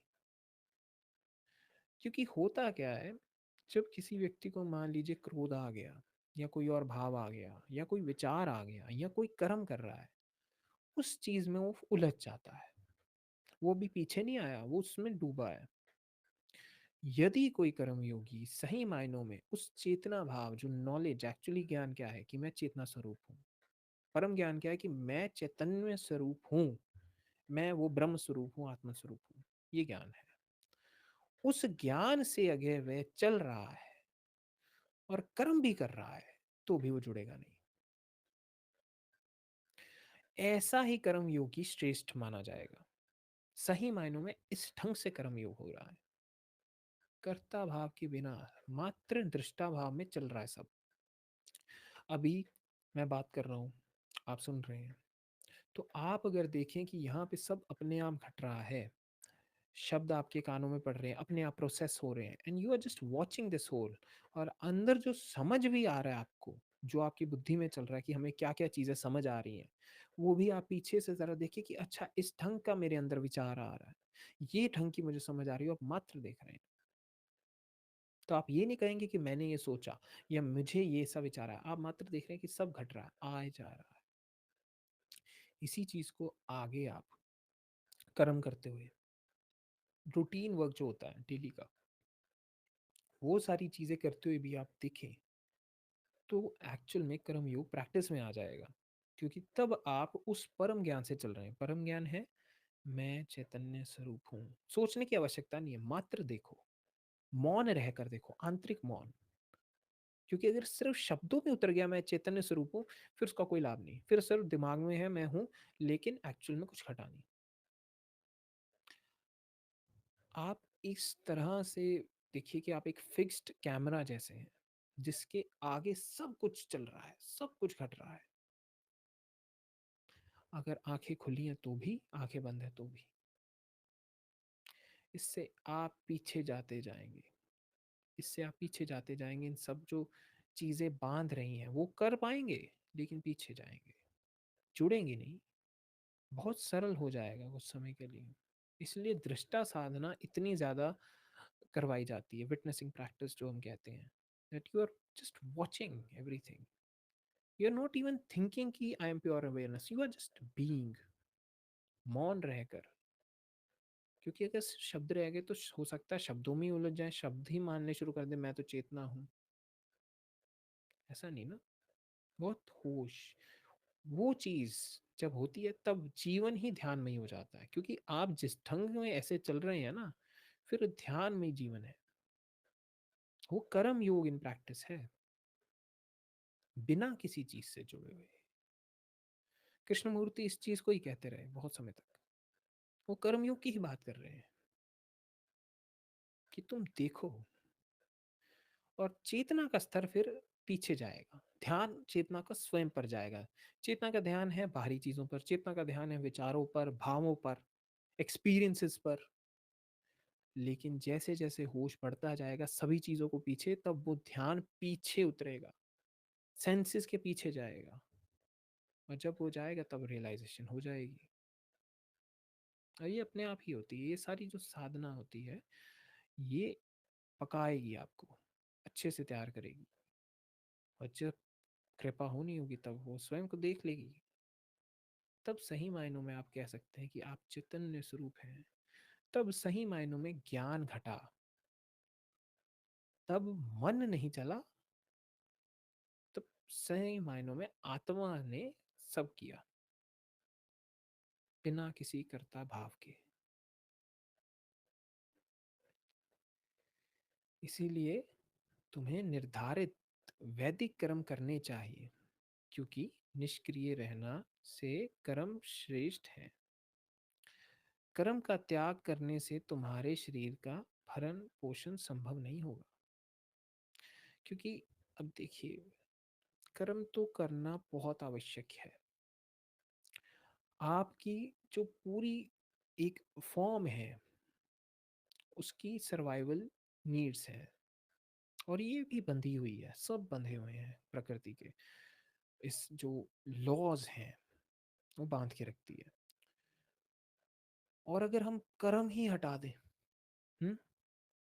क्योंकि होता क्या है, जब किसी व्यक्ति को मान लीजिए क्रोध आ गया, या कोई और भाव आ गया, या कोई विचार आ गया, या कोई कर्म कर रहा है, उस चीज में वो उलझ जाता है। वो भी पीछे नहीं आया, वो उसमें डूबा है। यदि कोई कर्मयोगी सही मायनों में उस चेतना भाव, जो नॉलेज, एक्चुअली ज्ञान क्या है कि मैं चेतना स्वरूप हूँ, परम ज्ञान क्या है कि मैं चैतन्य स्वरूप हूँ, मैं वो ब्रह्म स्वरूप हूँ, आत्मा स्वरूप हूँ, ये ज्ञान है। उस ज्ञान से अगर वह चल रहा है और कर्म भी कर रहा है, तो भी वो जुड़ेगा नहीं। ऐसा ही कर्म योगी श्रेष्ठ माना जाएगा। सही मायनों में इस ढंग से कर्म योग हो रहा है, कर्ता भाव के बिना, मात्र दृष्टा भाव में चल रहा है सब। अभी मैं बात कर रहा हूँ, आप सुन रहे हैं, तो आप अगर देखें कि यहाँ पे सब अपने आप घट रहा है, शब्द आपके कानों में पड़ रहे हैं, अपने आप प्रोसेस हो रहे हैं, and you are just watching this whole, और अंदर जो समझ भी आ रहा है आपको, जो आपकी बुद्धि में चल रहा है कि हमें क्या क्या चीज़ें समझ आ रही हैं, वो भी आप पीछे से ज़रा देखिए कि अच्छा इस ढंग का मेरे अंदर विचार आ रहा है, ये ढंग की मुझे समझ आ रही है, आप मात्र देख रहे हैं। तो आप ये नहीं कहेंगे कि मैंने ये सोचा या मुझे ये सब विचार आया, आप मात्र देख रहे हैं कि सब घट रहा है, आए जा रहा है। इसी चीज को आगे आप कर्म करते हुए, रूटीन वर्क जो होता है डेली का, वो सारी चीजें करते हुए भी आप देखें, तो एक्चुअल में कर्म योग प्रैक्टिस में आ जाएगा। क्योंकि तब आप उस परम ज्ञान से चल रहे हैं। परम ज्ञान है मैं चैतन्य स्वरूप हूँ, सोचने की आवश्यकता नहीं है, मात्र देखो, मौन रहकर देखो, आंतरिक मौन। क्योंकि अगर सिर्फ शब्दों में उतर गया मैं चैतन्य स्वरूप हूँ, फिर उसका कोई लाभ नहीं, फिर सिर्फ दिमाग में है मैं हूँ, लेकिन एक्चुअल में कुछ घटा नहीं। आप इस तरह से देखिए कि आप एक फिक्स्ड कैमरा जैसे हैं, जिसके आगे सब कुछ चल रहा है, सब कुछ घट रहा है। अगर आंखें खुली हैं तो भी, आंखें बंद है तो भी, इससे आप पीछे जाते जाएंगे, इससे आप पीछे जाते जाएंगे। इन सब जो चीजें बांध रही हैं वो कर पाएंगे, लेकिन पीछे जाएंगे, जुड़ेंगे नहीं। बहुत सरल हो जाएगा कुछ समय के लिए। इसलिए दृष्टा साधना इतनी ज़्यादा करवाई जाती है, विटनेसिंग प्रैक्टिस जो हम कहते हैं, that you are just watching everything, you are not even thinking कि I am pure awareness, you are just being, मौन रहकर। क्योंकि अगर शब्द रह गए तो हो सकता है शब्दों में ही उलझ जाए, शब्द ही मानने शुरू कर दे मैं तो चेतना हूँ। ऐसा नहीं ना, बहुत होश, वो चीज जब होती है तब जीवन ही ध्यान में ही हो जाता है। क्योंकि आप जिस ढंग में ऐसे चल रहे हैं ना, फिर ध्यान में ही जीवन है। वो कर्म योग इन प्रैक्टिस है, बिना किसी चीज से जुड़े हुए। कृष्णमूर्ति इस चीज को ही कहते रहे बहुत समय तक, वो कर्म योग की ही बात कर रहे हैं कि तुम देखो। और चेतना का स्तर फिर पीछे जाएगा, ध्यान चेतना का स्वयं पर जाएगा। चेतना का ध्यान है बाहरी चीजों पर, चेतना का ध्यान है विचारों पर, भावों पर, एक्सपीरियंसेस पर। लेकिन जैसे जैसे होश बढ़ता जाएगा सभी चीजों को पीछे, तब वो ध्यान पीछे उतरेगा, सेंसेस के पीछे जाएगा। और जब वो जाएगा तब रियलाइजेशन हो जाएगी। और ये अपने आप ही होती है, ये सारी जो साधना होती है, ये पकाएगी आपको, अच्छे से तैयार करेगी। और जब कृपा होनी होगी तब वो स्वयं को देख लेगी। तब सही मायनों में आप कह सकते हैं कि आप चैतन्य स्वरूप हैं। तब सही मायनों में ज्ञान घटा, तब मन नहीं चला, तब सही मायनों में आत्मा ने सब किया, बिना किसी कर्ता भाव के। इसीलिए तुम्हें निर्धारित वैदिक कर्म करने चाहिए। क्योंकि निष्क्रिय रहना से कर्म श्रेष्ठ है। कर्म का त्याग करने से तुम्हारे शरीर का भरण पोषण संभव नहीं होगा। क्योंकि अब देखिए, कर्म तो करना बहुत आवश्यक है। आपकी जो पूरी एक फॉर्म है, उसकी सर्वाइवल नीड्स है, और ये भी बंधी हुई है, सब बंधे हुए हैं प्रकृति के। इस जो लॉज हैं वो बांध के रखती है। और अगर हम कर्म ही हटा दें, हम्म,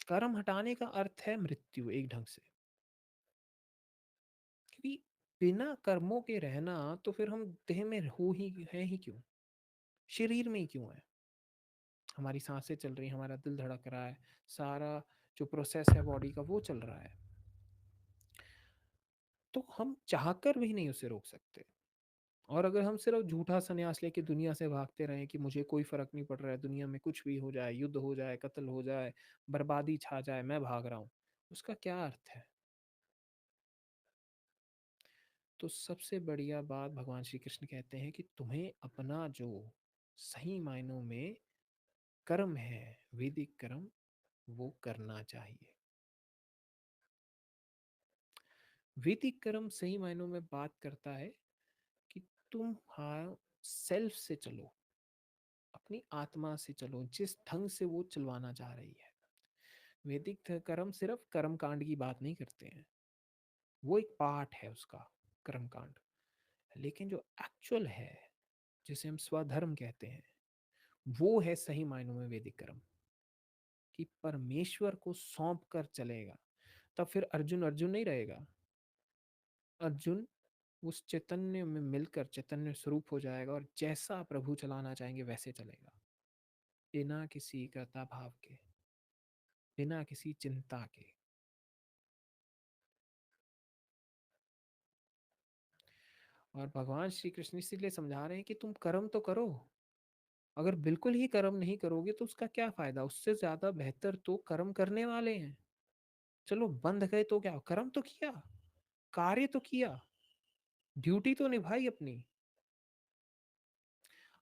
कर्म हटाने का अर्थ है मृत्यु एक ढंग से। क्योंकि बिना कर्मों के रहना, तो फिर हम देह में हो ही है ही क्यों, शरीर में ही क्यों है। हमारी सांसें चल रही हैं, हमारा दिल धड़क रहा है, सारा जो प्रोसेस है बॉडी का वो चल रहा है, तो हम चाहकर भी नहीं उसे रोक सकते। और अगर हम सिर्फ झूठा संन्यास लेके दुनिया से भागते रहें कि मुझे कोई फर्क नहीं पड़ रहा है, दुनिया में कुछ भी हो जाए, युद्ध हो जाए, कत्ल हो जाए, बर्बादी छा जाए, मैं भाग रहा हूँ, उसका क्या अर्थ है। तो सबसे बढ़िया बात भगवान श्री कृष्ण कहते हैं कि तुम्हें अपना जो सही मायनों में कर्म है, वैदिक कर्म, वो करना चाहिए। वैदिक कर्म सही मायनों में बात करता है कि तुम हाँ सेल्फ से चलो, अपनी आत्मा से चलो, जिस ढंग से वो चलवाना चाह रही है। वैदिक कर्म सिर्फ कर्म कांड की बात नहीं करते हैं, वो एक पार्ट है उसका, कर्म कांड। लेकिन जो एक्चुअल है, जिसे हम स्वधर्म कहते हैं, वो है सही मायनों में वैदिक कर्म, कि परमेश्वर को सौंप कर चलेगा। तब फिर अर्जुन अर्जुन नहीं रहेगा। अर्जुन उस चैतन्य में मिलकर चैतन्य स्वरूप हो जाएगा, और जैसा प्रभु चलाना चाहेंगे वैसे चलेगा, बिना किसी कर्ता भाव के, बिना किसी चिंता के। और भगवान श्री कृष्ण इसीलिए समझा रहे हैं कि तुम कर्म तो करो। अगर बिल्कुल ही कर्म नहीं करोगे तो उसका क्या फायदा। उससे ज्यादा बेहतर तो कर्म करने वाले हैं। चलो बंध गए तो क्या, कर्म तो किया, कार्य तो किया, ड्यूटी तो निभाई अपनी।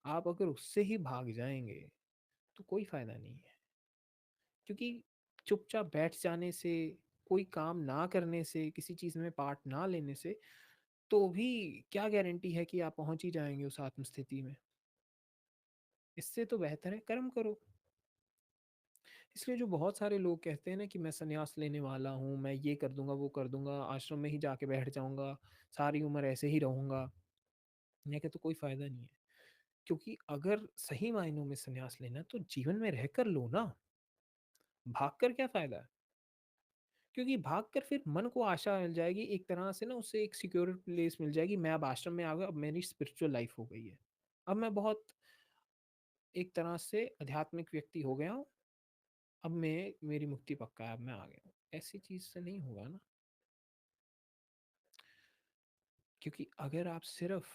आप अगर उससे ही भाग जाएंगे तो कोई फायदा नहीं है। क्योंकि चुपचाप बैठ जाने से, कोई काम ना करने से, किसी चीज में पार्ट ना लेने से, तो भी क्या गारंटी है कि आप पहुंच ही जाएंगे उस आत्म स्थिति में। इससे तो बेहतर है कर्म करो। इसलिए जो बहुत सारे लोग कहते हैं ना कि मैं संन्यास लेने वाला हूँ, मैं ये कर दूंगा, वो कर दूंगा, आश्रम में ही जाके बैठ जाऊंगा, सारी उम्र ऐसे ही रहूंगा, मैं कहता तो कोई फायदा नहीं है। क्योंकि अगर सही मायनों में संन्यास लेना है, तो जीवन में रहकर लो ना, भाग कर क्या फायदा है। क्योंकि भाग कर फिर मन को आशा मिल जाएगी एक तरह से ना, उससे एक सिक्योर प्लेस मिल जाएगी, मैं अब आश्रम में आ गया, अब मेरी स्पिरिचुअल लाइफ हो गई है, अब मैं बहुत एक तरह से आध्यात्मिक व्यक्ति हो गया हूँ, अब मैं मेरी मुक्ति पक्का है, अब मैं आ गया हूँ। ऐसी चीज से नहीं होगा ना। क्योंकि अगर आप सिर्फ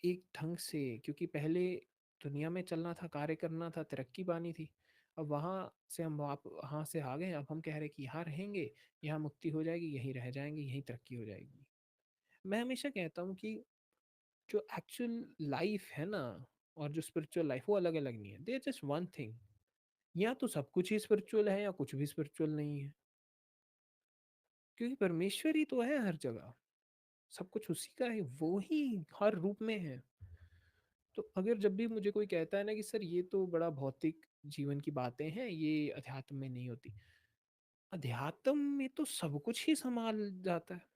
एक ढंग से, क्योंकि पहले दुनिया में चलना था, कार्य करना था, तरक्की पानी थी, अब वहां से हम आप वहां से आ गए, अब हम कह रहे हैं कि यहाँ रहेंगे, यहाँ मुक्ति हो जाएगी, यहीं रह जाएंगे, यहीं तरक्की हो जाएगी। मैं हमेशा कहता हूँ कि जो एक्चुअल लाइफ है ना, और जो स्पिरिचुअल लाइफ, वो अलग अलग नहीं है, दे जस्ट वन थिंग। या तो सब कुछ ही स्पिरिचुअल है, या कुछ भी स्पिरिचुअल नहीं है। क्योंकि परमेश्वर ही तो है हर जगह, सब कुछ उसी का है, वो ही हर रूप में है। तो अगर जब भी मुझे कोई कहता है ना कि सर ये तो बड़ा भौतिक जीवन की बातें हैं, ये अध्यात्म में नहीं होती, अध्यात्म में तो सब कुछ ही संभाल जाता है।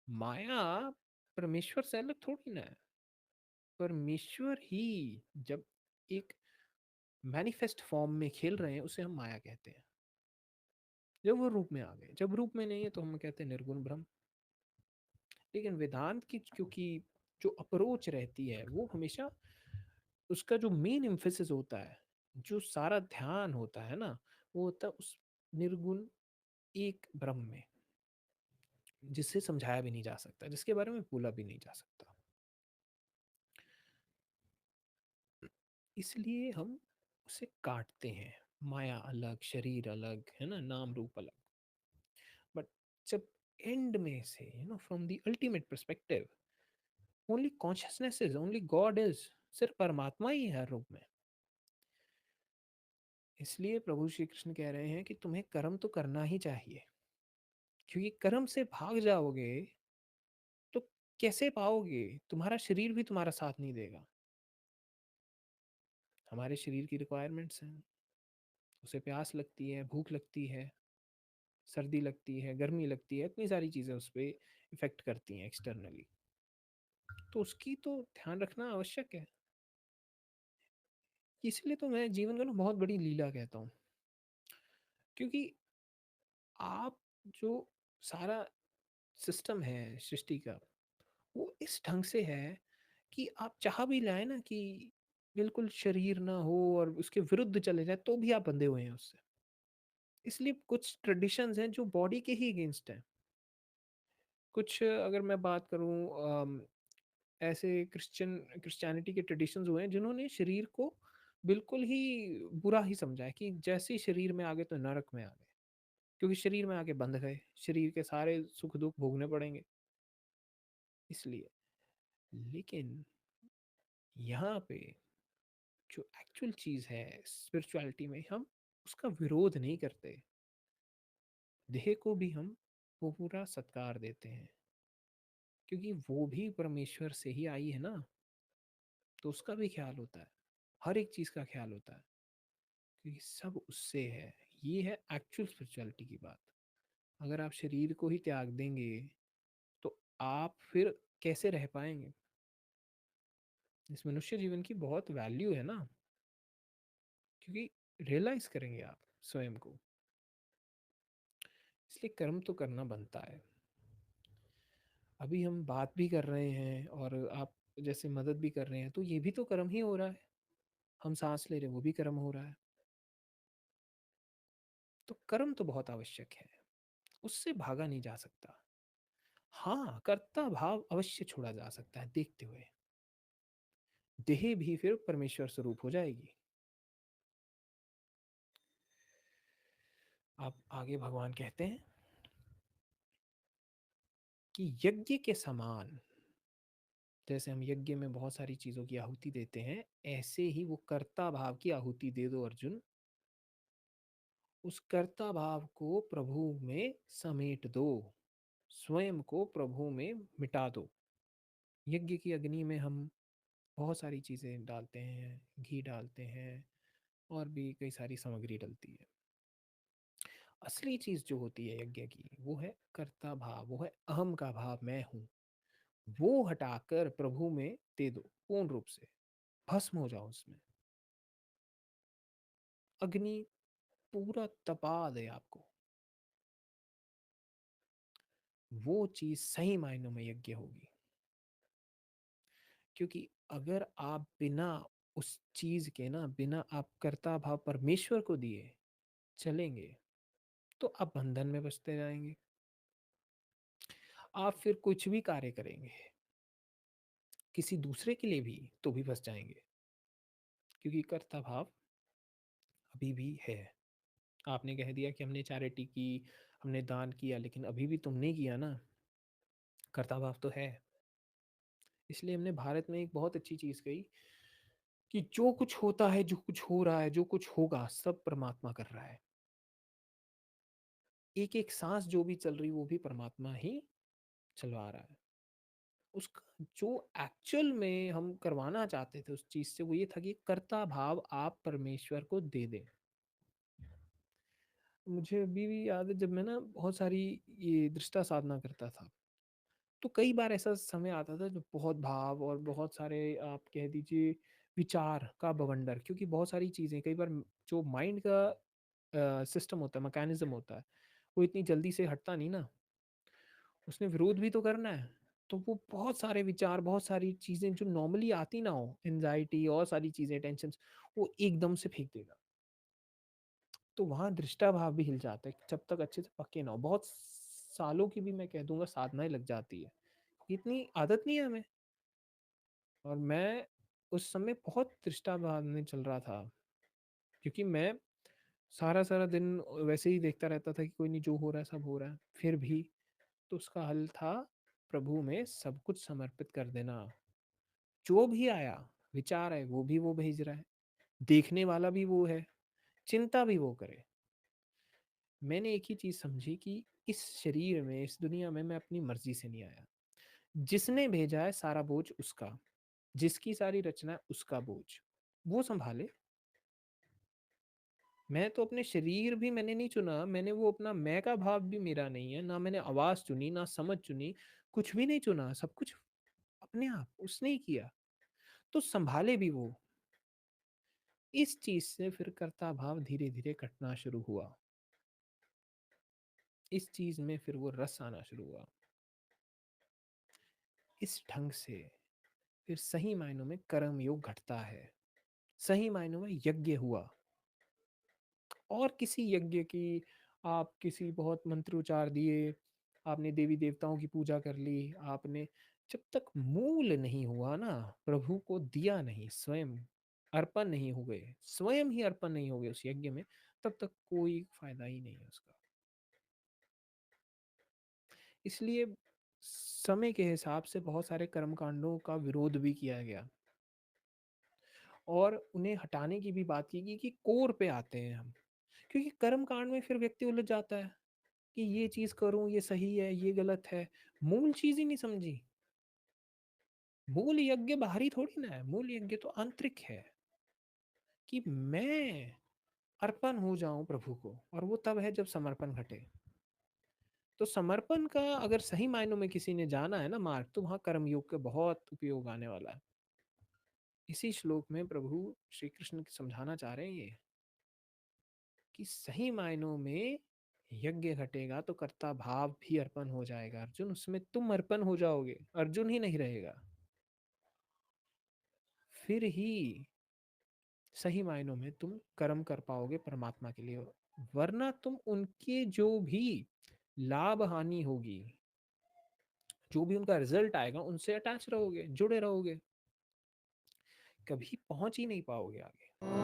माया परमेश्वर से अलग थोड़ी ना है। परमेश्वर ही जब एक मैनिफेस्ट फॉर्म में खेल रहे हैं, उसे हम माया कहते हैं। जब वो रूप में आ गए, जब रूप में नहीं है तो हम कहते हैं निर्गुण ब्रह्म। लेकिन वेदांत की क्योंकि जो अप्रोच रहती है, वो हमेशा उसका जो मेन एम्फेसिस होता है, जो सारा ध्यान होता है ना, वो होता है उस निर्गुण एक ब्रह्म में, जिससे समझाया भी नहीं जा सकता, जिसके बारे में बोला भी नहीं जा सकता। इसलिए हम उसे काटते हैं। माया अलग, शरीर अलग, है ना, नाम रूप अलग। बट जब एंड में से, from the ultimate perspective, only consciousness is, only God is, सिर्फ परमात्मा ही है हर रूप में। इसलिए प्रभु श्री कृष्ण कह रहे हैं कि तुम्हें कर्म तो करना ही चाहिए, क्योंकि कर्म से भाग जाओगे तो कैसे पाओगे? तुम्हारा शरीर भी तुम्हारा साथ नहीं देगा। हमारे शरीर की रिक्वायरमेंट्स हैं, उसे प्यास लगती है, भूख लगती है, सर्दी लगती है, गर्मी लगती है, इतनी सारी चीज़ें उस पर इफेक्ट करती हैं एक्सटर्नली, तो उसकी तो ध्यान रखना आवश्यक है। इसलिए तो मैं जीवन को ना बहुत बड़ी लीला कहता हूँ, क्योंकि आप जो सारा सिस्टम है सृष्टि का, वो इस ढंग से है कि आप चाह भी लाए ना कि बिल्कुल शरीर ना हो और उसके विरुद्ध चले जाए, तो भी आप बंधे हुए हैं उससे। इसलिए कुछ ट्रेडिशंस हैं जो बॉडी के ही अगेंस्ट हैं। कुछ अगर मैं बात करूं, ऐसे क्रिश्चियनिटी के ट्रेडिशंस हुए हैं जिन्होंने शरीर को बिल्कुल ही बुरा ही समझा है, कि जैसे ही शरीर में आ गए तो नरक में आ गए, क्योंकि शरीर में आके बंध गए, शरीर के सारे सुख दुख भोगने पड़ेंगे इसलिए। लेकिन यहाँ पे जो एक्चुअल चीज़ है स्पिरिचुअलिटी में, हम उसका विरोध नहीं करते, देह को भी हम वो पूरा सत्कार देते हैं, क्योंकि वो भी परमेश्वर से ही आई है ना, तो उसका भी ख्याल होता है, हर एक चीज़ का ख्याल होता है, क्योंकि सब उससे है। ये है एक्चुअल स्पिरिचुअलिटी की बात। अगर आप शरीर को ही त्याग देंगे तो आप फिर कैसे रह पाएंगे? इस मनुष्य जीवन की बहुत वैल्यू है ना, क्योंकि रियलाइज करेंगे आप स्वयं को। इसलिए कर्म तो करना बनता है। अभी हम बात भी कर रहे हैं और आप जैसे मदद भी कर रहे हैं, तो ये भी तो कर्म ही हो रहा है। हम सांस ले रहे हैं, वो भी कर्म हो रहा है। तो कर्म तो बहुत आवश्यक है, उससे भागा नहीं जा सकता। हाँ, कर्ता भाव अवश्य छोड़ा जा सकता है देखते हुए, देह भी फिर परमेश्वर स्वरूप हो जाएगी। आप आगे भगवान कहते हैं कि यज्ञ के समान, जैसे हम यज्ञ में बहुत सारी चीजों की आहुति देते हैं, ऐसे ही वो कर्ता भाव की आहुति दे दो अर्जुन। उस कर्ता भाव को प्रभु में समेट दो, स्वयं को प्रभु में मिटा दो। यज्ञ की अग्नि में हम बहुत सारी चीजें डालते हैं, घी डालते हैं, और भी कई सारी सामग्री डलती है। असली चीज जो होती है यज्ञ की, वो है कर्ता भाव, वो है अहम का भाव, मैं हूं। वो हटाकर प्रभु में दे दो पूर्ण रूप से, भस्म हो जाओ उसमें। अग्नि पूरा तपा दे आपको, वो चीज सही मायनों में यज्ञ होगी। क्योंकि अगर आप बिना उस चीज के ना, बिना आप कर्ता भाव परमेश्वर को दिए चलेंगे, तो आप बंधन में बसते जाएंगे। आप फिर कुछ भी कार्य करेंगे किसी दूसरे के लिए भी, तो भी फंस जाएंगे, क्योंकि कर्ता भाव अभी भी है। आपने कह दिया कि हमने चैरिटी की, हमने दान किया, लेकिन अभी भी तुमने किया ना, कर्ता भाव तो है। इसलिए हमने भारत में एक बहुत अच्छी चीज कही कि जो कुछ होता है, जो कुछ हो रहा है, जो कुछ होगा, सब परमात्मा कर रहा है। एक एक सांस जो भी चल रही, वो भी परमात्मा ही चलवा रहा है। उसका जो एक्चुअल में हम करवाना चाहते थे उस चीज से, वो ये था कि कर्ता भाव आप परमेश्वर को दे दें। मुझे अभी भी याद है, जब मैं ना बहुत सारी ये दृष्टा साधना करता था, तो कई बार ऐसा समय आता था जो बहुत भाव और बहुत सारे आप कह दीजिए विचार का बवंडर, क्योंकि बहुत सारी चीज़ें कई बार जो माइंड का सिस्टम होता है, मैकेनिज्म होता है, वो इतनी जल्दी से हटता नहीं ना, उसने विरोध भी तो करना है। तो वो बहुत सारे विचार, बहुत सारी चीज़ें जो नॉर्मली आती ना हो, एनजाइटी और सारी चीज़ें, टेंशन, वो एकदम से फेंक देगा। तो वहाँ दृष्टा भाव भी हिल जाता है, जब तक अच्छे से पक्के ना हो। बहुत सालों की भी मैं कह दूंगा साधनाएं लग जाती है, इतनी आदत नहीं है हमें। और मैं उस समय बहुत दृष्टा भाव में चल रहा था, क्योंकि मैं सारा सारा दिन वैसे ही देखता रहता था कि कोई नहीं, जो हो रहा है सब हो रहा है, फिर भी तो उसका हल था प्रभु में सब कुछ समर्पित कर देना। जो भी आया, विचार है, वो भी वो भेज रहा है, देखने वाला भी वो है, चिंता भी वो करे। मैंने एक ही चीज समझी कि इस शरीर में, इस दुनिया में मैं अपनी मर्जी से नहीं आया। जिसने भेजा है सारा बोझ उसका, जिसकी सारी रचना है उसका बोझ वो संभाले। मैं तो अपने शरीर भी मैंने नहीं चुना, मैंने वो अपना मैं का भाव भी मेरा नहीं है, ना मैंने आवाज चुनी, ना समझ चुनी, कुछ भी नहीं चुना, सब कुछ अपने आप उसने ही किया, तो संभाले भी वो। इस चीज से फिर कर्ता भाव धीरे धीरे कटना शुरू हुआ, इस चीज में फिर वो रस आना शुरू हुआ। इस ढंग से फिर सही मायनों में कर्म योग घटता है, सही मायनों में यज्ञ हुआ। और किसी यज्ञ की, आप किसी बहुत मंत्रोच्चार दिए, आपने देवी देवताओं की पूजा कर ली, आपने जब तक मूल नहीं हुआ ना, प्रभु को दिया नहीं, स्वयं अर्पण नहीं हुए, स्वयं ही अर्पण नहीं हो गए उस यज्ञ में, तब तक कोई फायदा ही नहीं है उसका। इसलिए समय के हिसाब से बहुत सारे कर्म कांडों का विरोध भी किया गया और उन्हें हटाने की भी बात की गई कि कोर पे आते हैं हम, क्योंकि कर्म कांड में फिर व्यक्ति उलझ जाता है कि ये चीज करूं, ये सही है, ये गलत है, मूल चीज ही नहीं समझी। मूल यज्ञ बाहरी थोड़ी ना है, मूल यज्ञ तो आंतरिक है, कि मैं अर्पण हो जाऊं प्रभु को, और वो तब है जब समर्पण घटे। तो समर्पण का अगर सही मायनों में किसी ने जाना है ना मार्ग, तो वहां कर्मयोग का बहुत उपयोग आने वाला है। इसी श्लोक में प्रभु श्री कृष्ण समझाना चाह रहे हैं ये, कि सही मायनों में यज्ञ घटेगा तो कर्ता भाव भी अर्पण हो जाएगा अर्जुन, उसमें तुम अर्पण हो जाओगे, अर्जुन ही नहीं रहेगा। फिर ही सही मायनों में तुम कर्म कर पाओगे परमात्मा के लिए, वरना तुम उनके जो भी लाभ हानि होगी, जो भी उनका रिजल्ट आएगा, उनसे अटैच रहोगे, जुड़े रहोगे, कभी पहुंच ही नहीं पाओगे आगे।